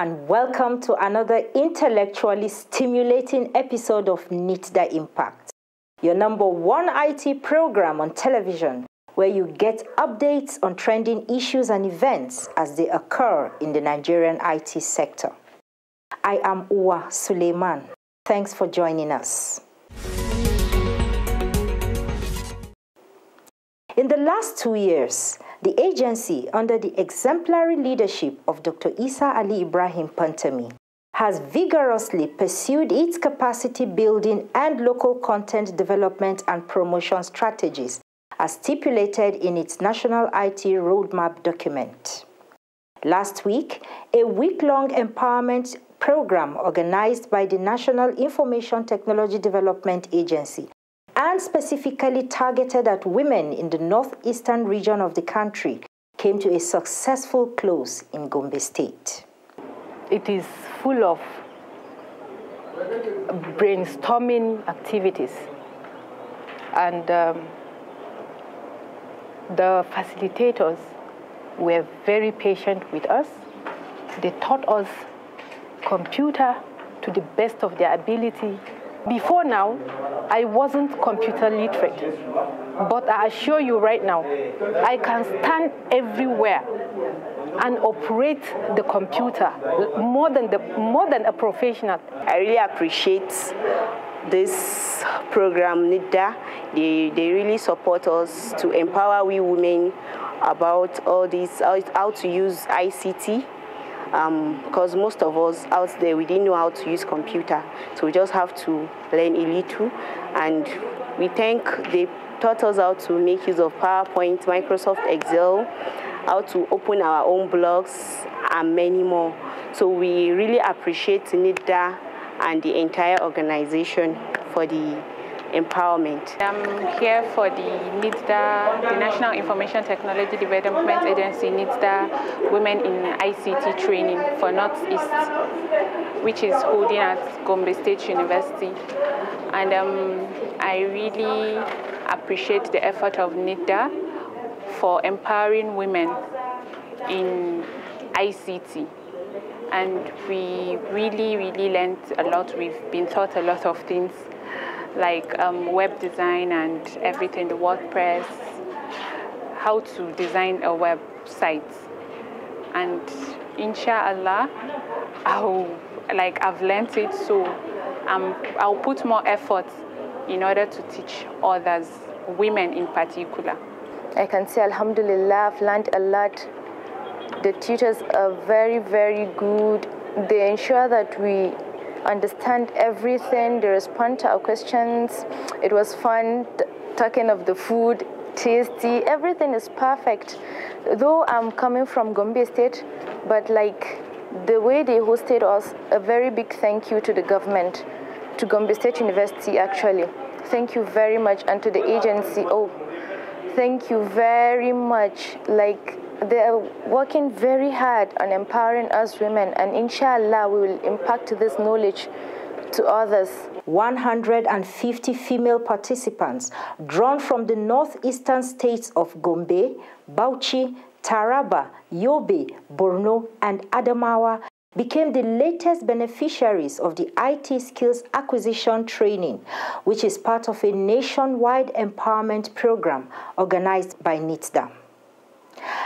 and welcome to another intellectually stimulating episode of Nitda Impact, your #1 IT program on television, where you get updates on trending issues and events as they occur in the Nigerian IT sector. I am Uwa Suleiman. Thanks for joining us. In the last 2 years, the agency, under the exemplary leadership of Dr. Isa Ali Ibrahim Pantami, has vigorously pursued its capacity building and local content development and promotion strategies as stipulated in its National IT Roadmap document. Last week, a week-long empowerment program organized by the National Information Technology Development Agency and specifically targeted at women in the northeastern region of the country came to a successful close in Gombe State. It is full of brainstorming activities, and the facilitators were very patient with us. They taught us computer to the best of their ability. Before now, I wasn't computer literate, but I assure you right now, I can stand everywhere and operate the computer more than a professional. I really appreciate this program, Nitda. They really support us to empower we women about all this, how to use ICT. Because most of us out there, we didn't know how to use computer. So we just have to learn a little. And we think they taught us how to make use of PowerPoint, Microsoft Excel, how to open our own blogs, and many more. So we really appreciate Nitda and the entire organization for the empowerment. I'm here for the Nitda, the National Information Technology Development Agency, Nitda Women in ICT Training for Northeast, which is holding at Gombe State University. And I really appreciate the effort of Nitda for empowering women in ICT. And we really learned a lot. We've been taught a lot of things, like web design and everything, the WordPress, how to design a website. And inshallah, I've learned it, so I'll put more effort in order to teach others, women in particular. I can say alhamdulillah, I've learned a lot. The tutors are very good. They ensure that we understand everything. They respond to our questions. It was fun talking of the food, tasty. Everything is perfect. Though I'm coming from Gombe State, but like the way they hosted us, a very big thank you to the government, to Gombe State University actually. Thank you very much, and to the agency. Oh, thank you very much. Like, they are working very hard on empowering us women, and inshallah we will impact this knowledge to others. 150 female participants drawn from the northeastern states of Gombe, Bauchi, Taraba, Yobe, Borno, and Adamawa became the latest beneficiaries of the IT Skills Acquisition Training, which is part of a nationwide empowerment program organized by Nitda.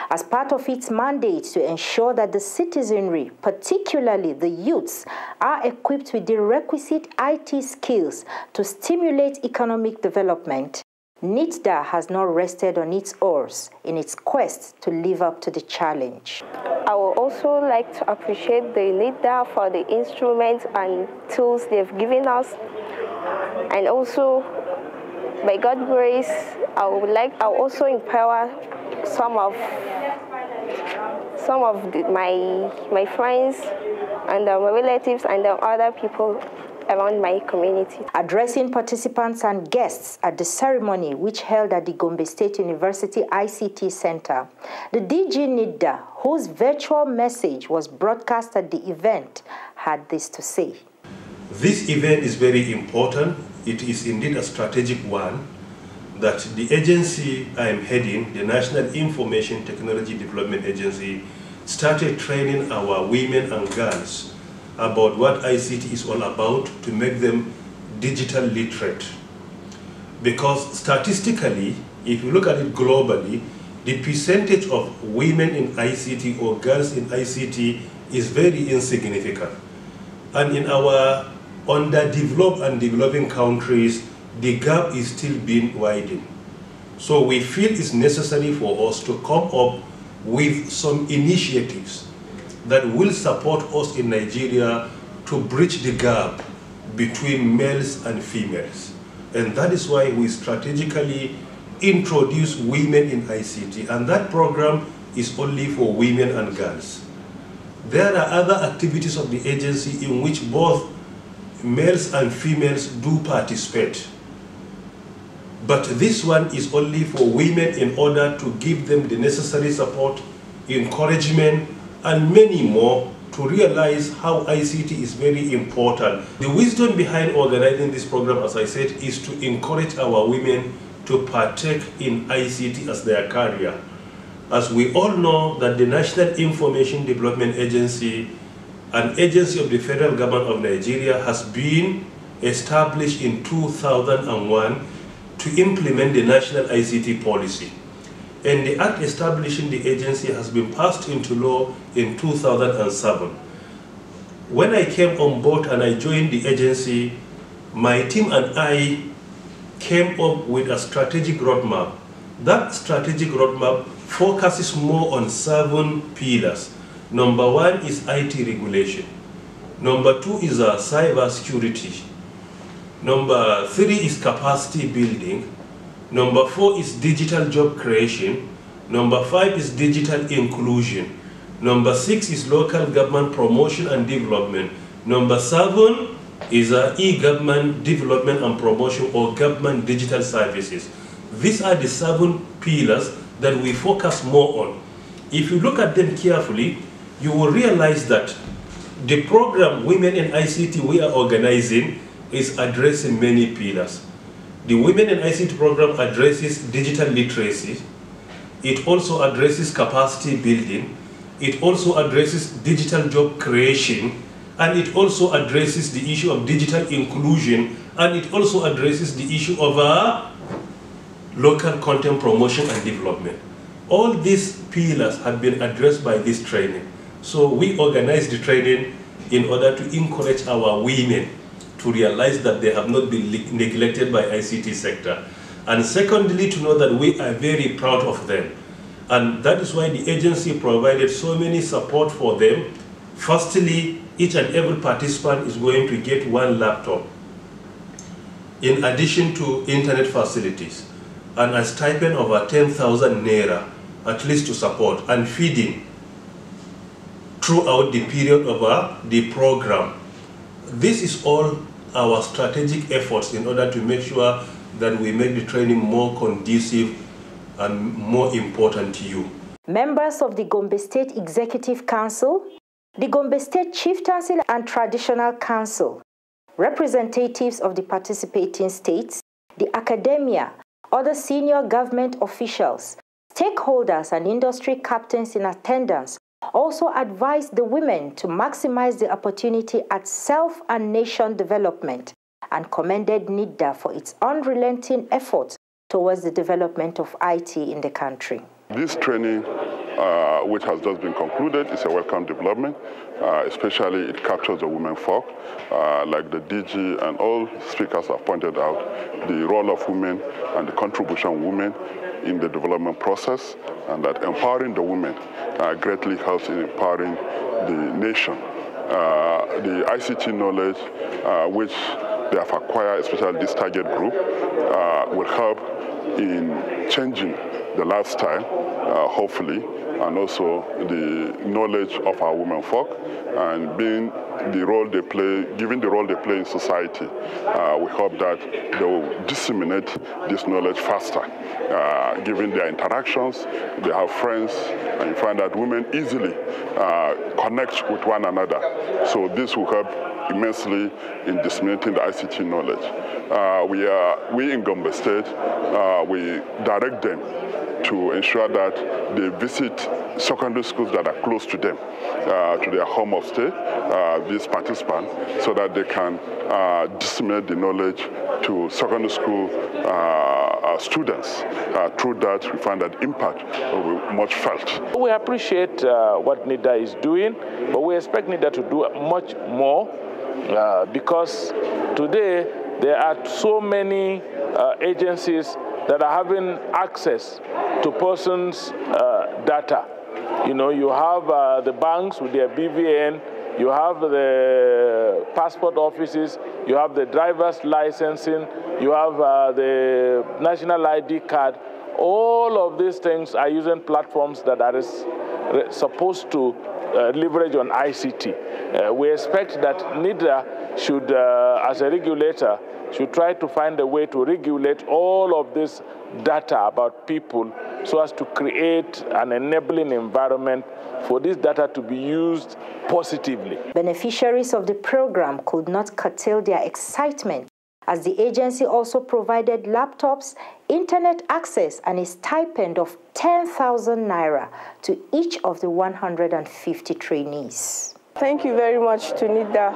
As part of its mandate to ensure that the citizenry, particularly the youths, are equipped with the requisite IT skills to stimulate economic development, Nitda has not rested on its oars in its quest to live up to the challenge. I would also like to appreciate the Nitda for the instruments and tools they've given us. And also, by God's grace, I'll also empower some of my friends and my relatives and other people around my community. Addressing participants and guests at the ceremony, which held at the Gombe State University ICT Center, the DG Nitda, whose virtual message was broadcast at the event, had this to say. This event is very important. It is indeed a strategic one that the agency I am heading, the National Information Technology Development Agency, started training our women and girls about what ICT is all about to make them digital literate. Because statistically, if you look at it globally, the percentage of women in ICT or girls in ICT is very insignificant. And in our underdeveloped and developing countries, the gap is still being widened. So we feel it's necessary for us to come up with some initiatives that will support us in Nigeria to bridge the gap between males and females. And that is why we strategically introduce women in ICT, and that program is only for women and girls. There are other activities of the agency in which both males and females do participate. But this one is only for women in order to give them the necessary support, encouragement, and many more to realize how ICT is very important. The wisdom behind organizing this program, as I said, is to encourage our women to partake in ICT as their career. As we all know that the National Information Development Agency, an agency of the federal government of Nigeria, has been established in 2001 to implement the national ICT policy. And the act establishing the agency has been passed into law in 2007. When I came on board and I joined the agency, my team and I came up with a strategic roadmap. That strategic roadmap focuses more on 7 pillars. Number 1 is IT regulation. Number 2 is cyber security. Number 3 is capacity building. Number 4 is digital job creation. Number 5 is digital inclusion. Number 6 is local government promotion and development. Number 7 is e-government development and promotion, or government digital services. These are the 7 pillars that we focus more on. If you look at them carefully, you will realize that the program Women in ICT we are organizing is addressing many pillars. The Women in ICT program addresses digital literacy. It also addresses capacity building. It also addresses digital job creation. And it also addresses the issue of digital inclusion. And it also addresses the issue of local content promotion and development. All these pillars have been addressed by this training. So we organize the training in order to encourage our women to realize that they have not been neglected by ICT sector. And secondly, to know that we are very proud of them. And that is why the agency provided so many support for them. Firstly, each and every participant is going to get 1 laptop, in addition to internet facilities, and a stipend of 10,000 naira, at least to support, and feeding throughout the period of the program. This is all our strategic efforts in order to make sure that we make the training more conducive and more important to you. Members of the Gombe State Executive Council, the Gombe State Chieftaincy and Traditional Council, representatives of the participating states, the academia, other senior government officials, stakeholders and industry captains in attendance also advised the women to maximize the opportunity at self and nation development, and commended Nitda for its unrelenting efforts towards the development of IT in the country. This training, which has just been concluded, is a welcome development. Especially it captures the women folk, like the DG and all speakers have pointed out, the role of women and the contribution of women in the development process, and that empowering the women greatly helps in empowering the nation. The ICT knowledge which they have acquired, especially this target group, will help in changing the lifestyle, hopefully, and also the knowledge of our women folk, and being the role they play, given the role they play in society. We hope that they will disseminate this knowledge faster. Given their interactions, they have friends, and you find that women easily connect with one another. So this will help immensely in disseminating the ICT knowledge. We in Gombe State, we direct them to ensure that they visit secondary schools that are close to them, to their home of stay, these participants, so that they can disseminate the knowledge to secondary school students. Through that, we find that impact will be much felt. We appreciate what Nitda is doing, but we expect Nitda to do much more because today there are so many agencies that are having access to persons' data. You know, you have the banks with their BVN, you have the passport offices, you have the driver's licensing, you have the national ID card. All of these things are using platforms that are supposed to leverage on ICT. We expect that Nitda should, as a regulator, should try to find a way to regulate all of this data about people so as to create an enabling environment for this data to be used positively. Beneficiaries of the program could not curtail their excitement, as the agency also provided laptops, internet access, and a stipend of 10,000 naira to each of the 150 trainees. Thank you very much to Nitda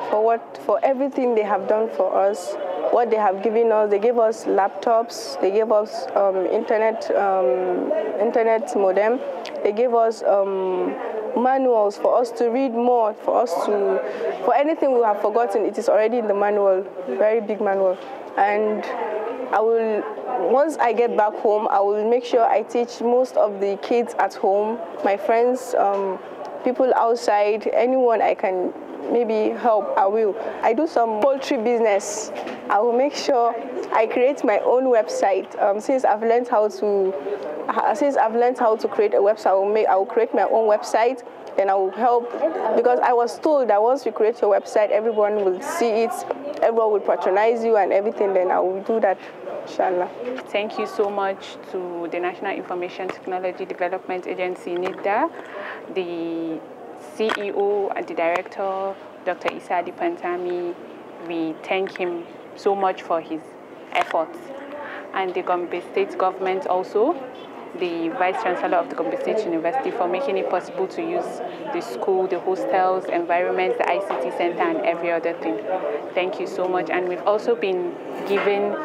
for everything they have done for us, what they have given us. They gave us laptops, they gave us internet modem, they gave us manuals for us to read more, for anything we have forgotten, it is already in the manual, very big manual. And once I get back home, I will make sure I teach most of the kids at home, my friends, people outside, anyone I can maybe help, I will. I do some poultry business. I will make sure I create my own website. Since I've learned how to create a website, I will create my own website. Then I will help, because I was told that once you create your website, everyone will see it, everyone will patronize you and everything. Then I will do that, inshallah. Thank you so much to the National Information Technology Development Agency, Nitda, the CEO and the director, Dr. Isa Pantami. We thank him so much for his efforts. And the Gombe State government also, the Vice Chancellor of the Gombe State University, for making it possible to use the school, the hostels, environments, the ICT center, and every other thing. Thank you so much. And we've also been given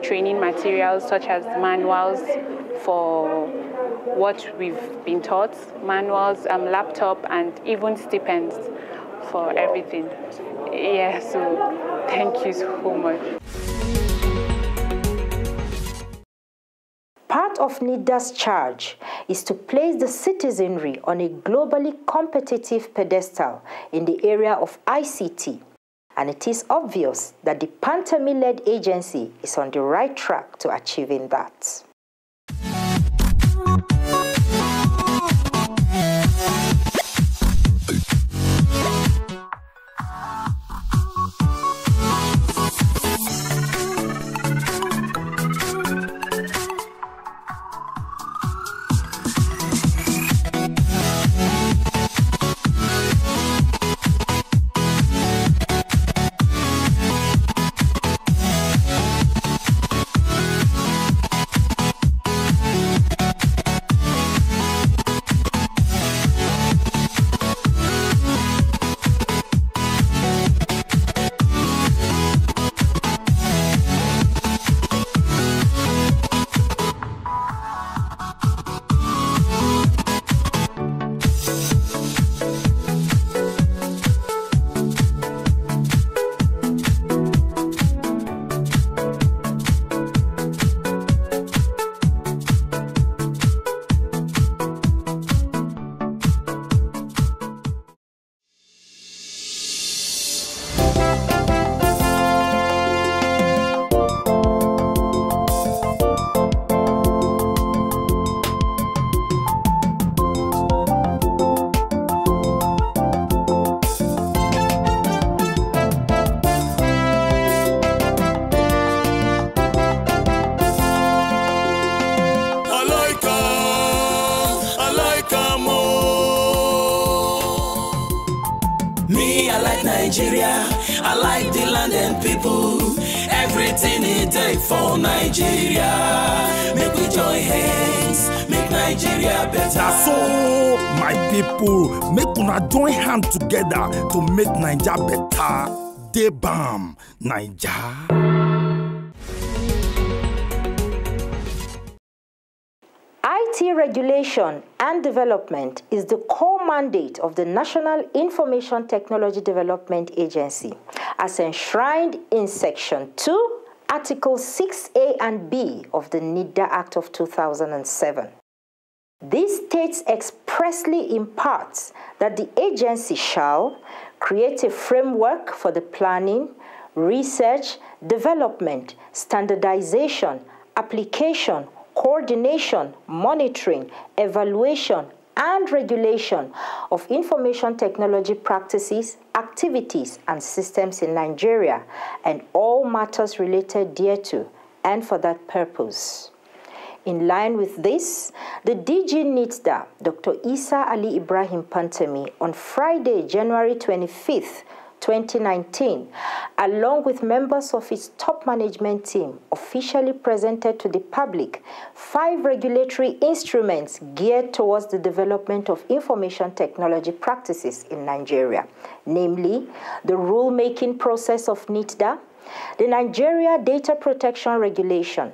training materials such as manuals for what we've been taught, manuals, laptop, and even stipends for everything. Yeah, so thank you so much. Part of Nitda's charge is to place the citizenry on a globally competitive pedestal in the area of ICT, and it is obvious that the Pantami-led agency is on the right track to achieving that. like Nigeria. I like the land and people. Everything it take for Nigeria. Make we join hands, make Nigeria better. So, my people, make una join hand together to make Nigeria better. Dey bam, Nigeria. IT regulation and development is the core mandate of the National Information Technology Development Agency, as enshrined in Section 2, Articles 6A and B of the Nitda Act of 2007. This states expressly in parts that the agency shall create a framework for the planning, research, development, standardization, application, coordination, monitoring, evaluation, and regulation of information technology practices, activities, and systems in Nigeria, and all matters related thereto, and for that purpose. In line with this, the DG Nitda, Dr. Isa Ali Ibrahim Pantami, on Friday, January 25th, 2019, along with members of its top management team, officially presented to the public 5 regulatory instruments geared towards the development of information technology practices in Nigeria, namely the rulemaking process of Nitda, the Nigeria Data Protection Regulation,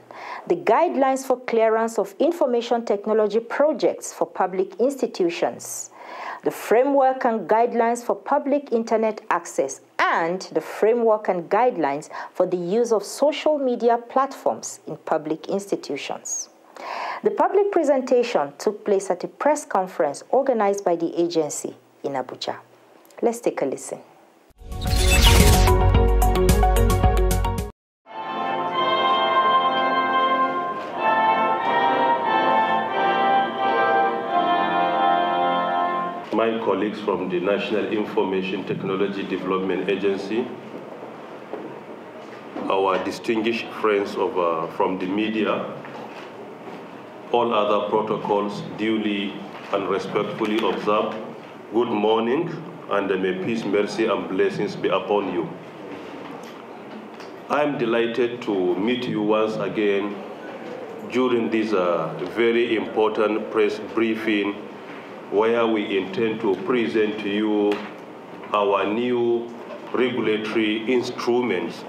the guidelines for clearance of information technology projects for public institutions, the framework and guidelines for public internet access, and the framework and guidelines for the use of social media platforms in public institutions. The public presentation took place at a press conference organized by the agency in Abuja. Let's take a listen. My colleagues from the National Information Technology Development Agency, our distinguished friends from the media, all other protocols duly and respectfully observed, good morning, and may peace, mercy, and blessings be upon you. I am delighted to meet you once again during this very important press briefing, where we intend to present to you our new regulatory instruments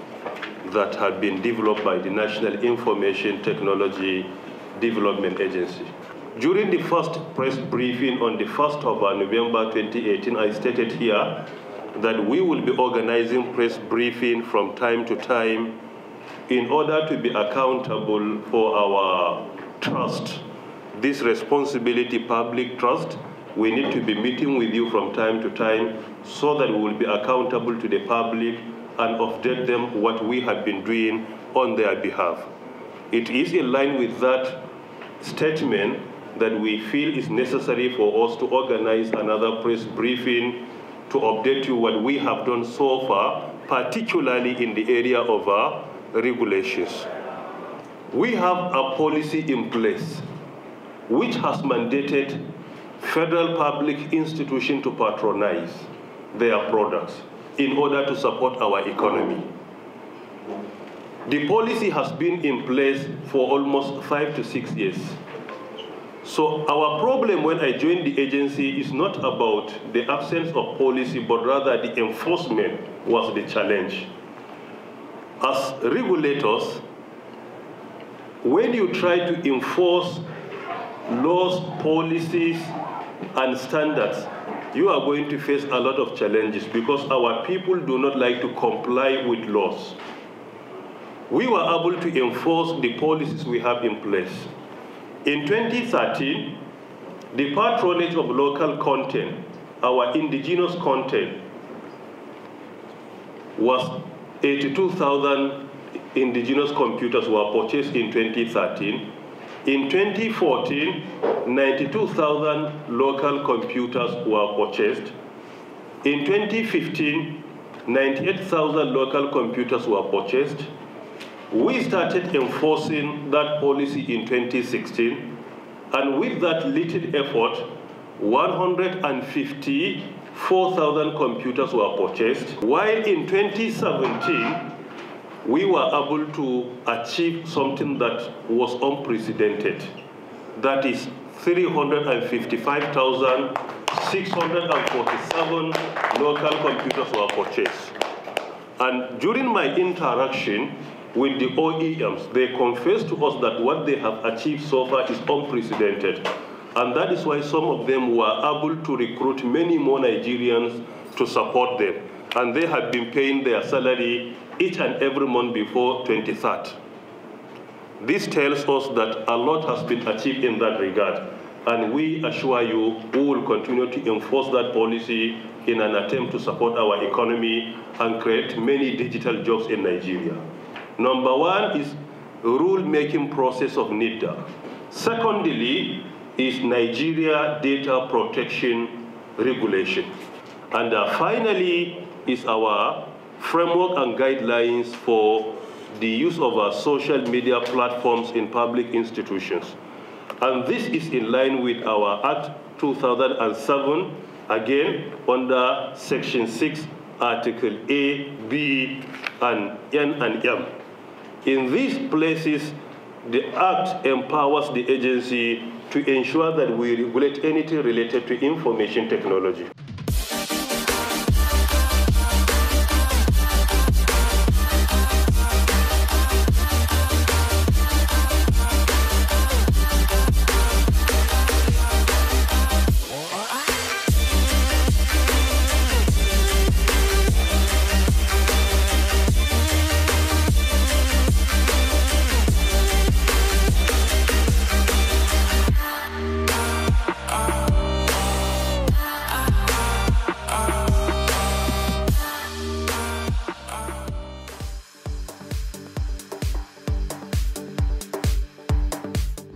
that have been developed by the National Information Technology Development Agency. During the first press briefing on the 1st of November 2018, I stated here that we will be organizing press briefing from time to time in order to be accountable for our trust, this responsibility, public trust. We need to be meeting with you from time to time so that we will be accountable to the public and update them what we have been doing on their behalf. It is in line with that statement that we feel is necessary for us to organize another press briefing to update you what we have done so far, particularly in the area of our regulations. We have a policy in place which has mandated federal public institutions to patronize their products in order to support our economy. The policy has been in place for almost 5 to 6 years. So our problem when I joined the agency is not about the absence of policy, but rather the enforcement was the challenge. As regulators, when you try to enforce laws, policies, and standards, you are going to face a lot of challenges because our people do not like to comply with laws. We were able to enforce the policies we have in place. In 2013, the patronage of local content, our indigenous content, was 82,000 indigenous computers were purchased in 2013. In 2014, 92,000 local computers were purchased. In 2015, 98,000 local computers were purchased. We started enforcing that policy in 2016, and with that little effort, 150 4,000 computers were purchased, while in 2017, we were able to achieve something that was unprecedented. That is 355,647 local computers were purchased. And during my interaction with the OEMs, they confessed to us that what they have achieved so far is unprecedented. And that is why some of them were able to recruit many more Nigerians to support them. And they have been paying their salary each and every month before 23rd. This tells us that a lot has been achieved in that regard. And we assure you, we will continue to enforce that policy in an attempt to support our economy and create many digital jobs in Nigeria. Number one is rule-making process of Nitda. Secondly is Nigeria data protection regulation. And finally is our framework and guidelines for the use of our social media platforms in public institutions. And this is in line with our Act 2007, again, under Section 6, Article A, B, and N and M. In these places, the Act empowers the agency to ensure that we regulate anything related to information technology.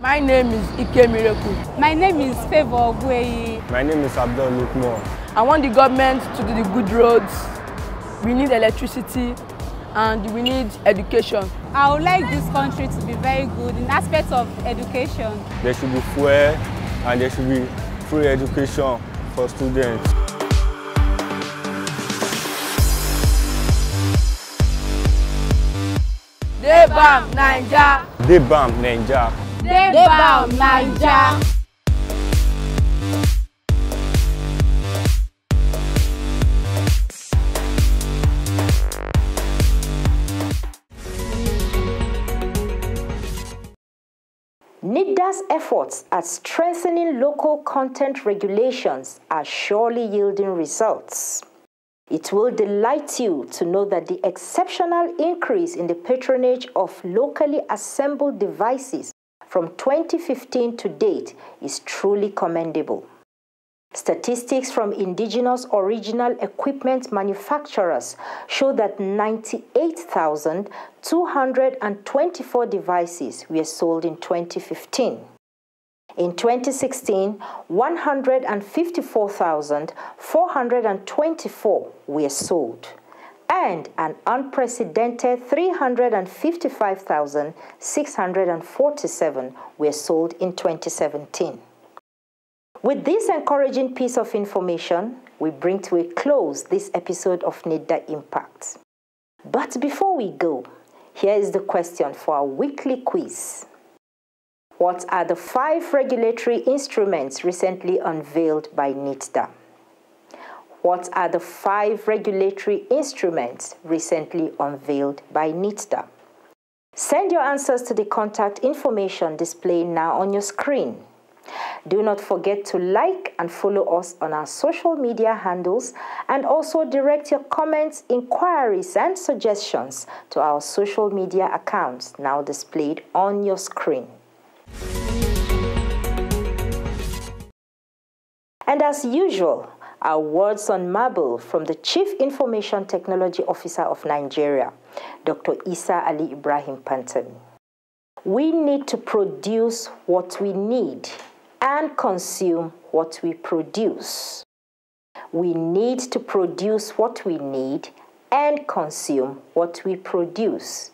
My name is Ike Miracle. My name is Favor Ogwei. My name is Abdul Lukman. I want the government to do the good roads. We need electricity and we need education. I would like this country to be very good in aspects of education. There should be fuel and there should be free education for students. Debam Naija. Debam Naija. Debam Naija. Nitda's efforts at strengthening local content regulations are surely yielding results. It will delight you to know that the exceptional increase in the patronage of locally assembled devices from 2015 to date is truly commendable. Statistics from indigenous original equipment manufacturers show that 98,224 devices were sold in 2015. In 2016, 154,424 were sold, and an unprecedented 355,647 were sold in 2017. With this encouraging piece of information, we bring to a close this episode of Nitda Impact. But before we go, here is the question for our weekly quiz. What are the 5 regulatory instruments recently unveiled by Nitda? What are the 5 regulatory instruments recently unveiled by Nitda? Send your answers to the contact information displayed now on your screen. Do not forget to like and follow us on our social media handles, and also direct your comments, inquiries, and suggestions to our social media accounts now displayed on your screen. And as usual, our words on marble from the Chief Information Technology Officer of Nigeria, Dr. Isa Ali Ibrahim Pantami. We need to produce what we need and consume what we produce. We need to produce what we need and consume what we produce.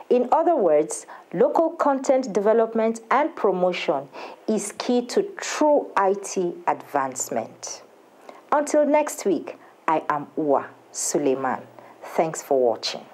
In other words, local content development and promotion is key to true IT advancement. Until next week, I am Uwa Suleiman. Thanks for watching.